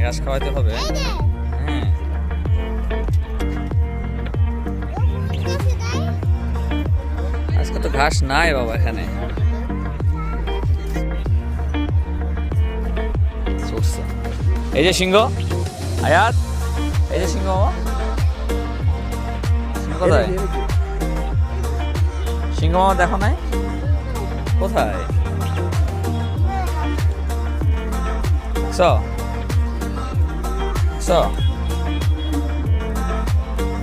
ঘাস খাওয়াতে হবে। হ্যাঁ, আজকে তো ঘাস নাই বাবা এখানে। এই যে সিংহ আয়াত, এই যে সিংহ বাবা। সিংহ কোথায়? সিংহ মামা দেখো নাই কোথায়?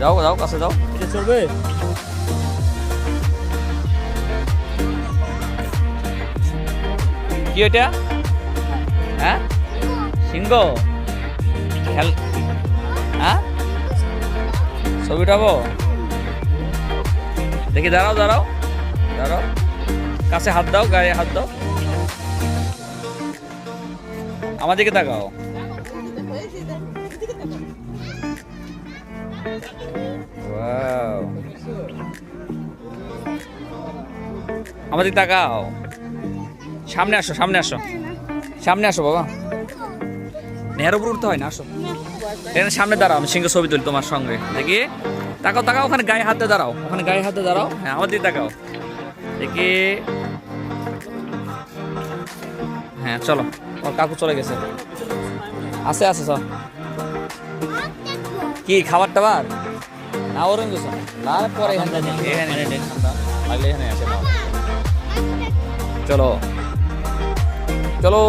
যাও যাও কাছে যাও। এটা চলবে? কি এটা? হ্যাঁ, সিংহ খেল। হ্যাঁ, ছবি উঠাবো দেখি। দাঁড়াও দাঁড়াও দাঁড়াও, কাছে হাত দাও, গায়ে হাত দাও, আমার দিকে তাকাও। Wow. আমার দিকে তাকাও। সামনে আসো, সামনে আসো, সামনে আসো বাবা। নেহার উপর উঠতে হয় না, আসো এখানে সামনে দাঁড়াও, আমি সিংহ ছবি তুলি তোমার সঙ্গে। দেখি তাকাও তাকাও, ওখানে গায়ে হাতে দাঁড়াও, ওখানে গায়ে হাতে দাঁড়াও। হ্যাঁ, আমার দিকে তাকাও দেখি। হ্যাঁ চলো, ওর কাকু চলে গেছে। আছে আছে সব কি খাবার টাবার না ওরকম কিছু না, পরে এখানে এখানে আসে। চলো চলো।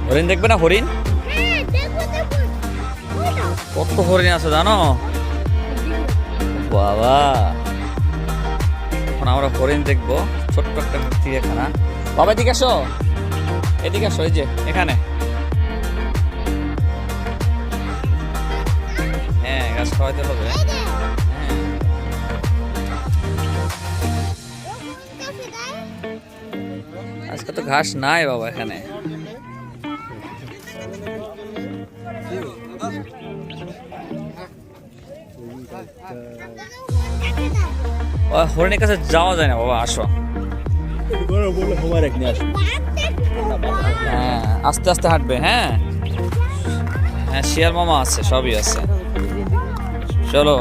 হরিণ দেখবে না? হরিণ কত হরিণ আছে জানো বাবা। এখন আমরা হরিণ দেখবো, ছোট্ট একটা চিড়িয়াখানা। বাবা এদিকে আসো, এদিকে আসো, এই যে এখানে। হ্যাঁ, গাছ খাওয়াতে হবে। হ্যাঁ, আজকে তো ঘাস নাই বাবা এখানে। হরিণের কাছে যাওয়া যায় না বাবা, আসো। হ্যাঁ, আস্তে আস্তে হাঁটবে। হ্যাঁ হ্যাঁ, শিয়াল মামা আছে, সবই আছে। চলো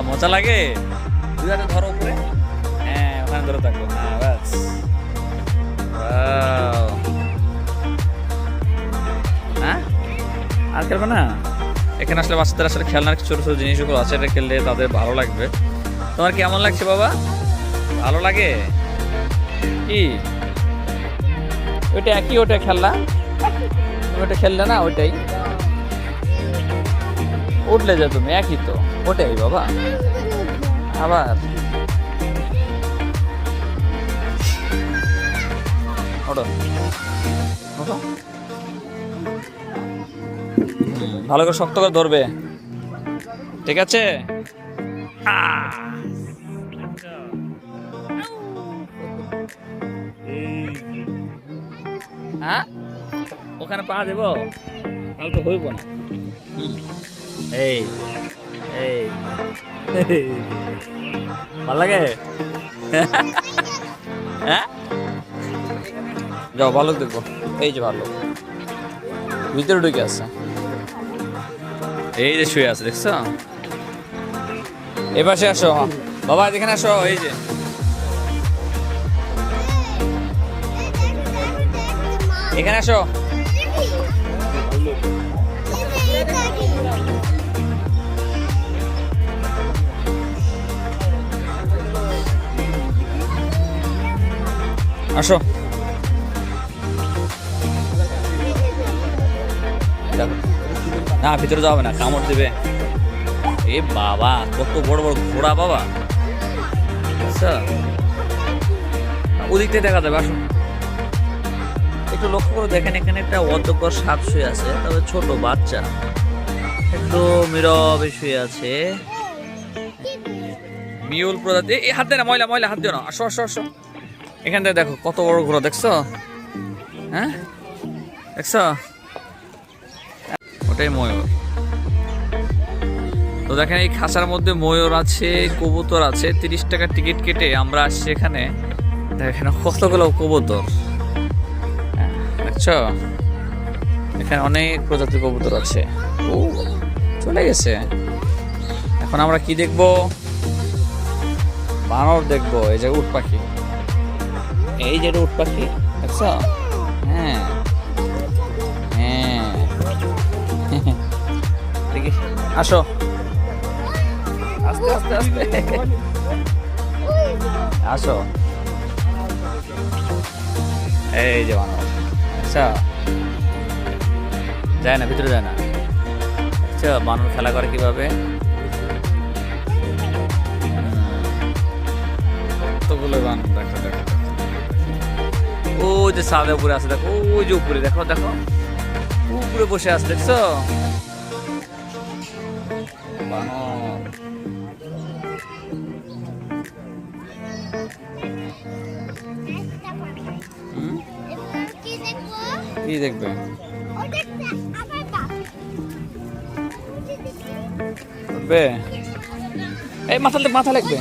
মজা লাগে। দুই হাতে ধরো উপরে। হ্যাঁ, ওখানে ধরে থাকো। হ্যাঁ ব্যাস। হ্যাঁ, আর খেলবে না? এখানে আসলে বাচ্চাদের আসলে খেলনার ছোট ছোট জিনিসগুলো আছে, এটা খেললে তাদের ভালো লাগবে। তোমার কেমন লাগছে বাবা? ভালো লাগে কি? ওইটা একই, ওটা খেলনা, ওটা খেললে না, ওইটাই উঠলে যা তুমি, একই তো, ওটাই বাবা। আবার ওঠো ওঠো, ভালো করে শক্ত করে ধরবে, ঠিক আছে? হ্যাঁ, ওখানে পা দেব, তাহলে তো হইব না। এই এই ভাল লাগে? হ্যাঁ, যাও ভালো দেখবো। এই যে ভালো ভিতরে ঢুকে আছে, এই যে শুয়ে আছে, দেখছো? এ পাশে আসো বাবা, এখানে আসো। এই যে এখানে আসো। আসো, না ভিতরে যাবে না, কামড় দিবে। এ বাবা, কত বড় বড় ঘোড়া বাবা। আচ্ছা, ওদিকটাই দেখা যাবে। আসো, একটু লক্ষ্য করে দেখেন, এখানে একটা অজগর সাপ শুয়ে আছে, তবে ছোট বাচ্চা, একটু নীরবে শুয়ে আছে। মিউল প্রজাতি। এই হাত দেয় না, ময়লা ময়লা হাত দিও না। আসো আসো আসো, এখান থেকে দেখো কত বড় ঘোড়া, দেখছো? হ্যাঁ দেখছো, ওটাই ময়ূর। তো দেখেন এই খাঁচার মধ্যে ময়ূর আছে, কবুতর আছে। 30 টাকা টিকিট কেটে আমরা আসছি এখানে। দেখেন কতগুলো কবুতর, দেখছো এখানে অনেক প্রজাতির কবুতর আছে। ও চলে গেছে। এখন আমরা কি দেখবো? বানর দেখবো। এই যে উট পাখি, এই যে উট পাখি দেখছো? হ্যাঁ হ্যাঁ দেখি, আসো আস্তে আস্তে আস্তে আসো। এই যে বানর, আচ্ছা যায় না, ভিতরে যায় না। আচ্ছা বানর খেলা করে কিভাবে? কতগুলো বানর, দেখো দেখো। ও যে ছাদের উপরে আছে দেখো, ওই যে উপরে দেখো, দেখো উপরে বসে আছে দেখছো বানর। কি দেখবে? এই মাথা লাগবে।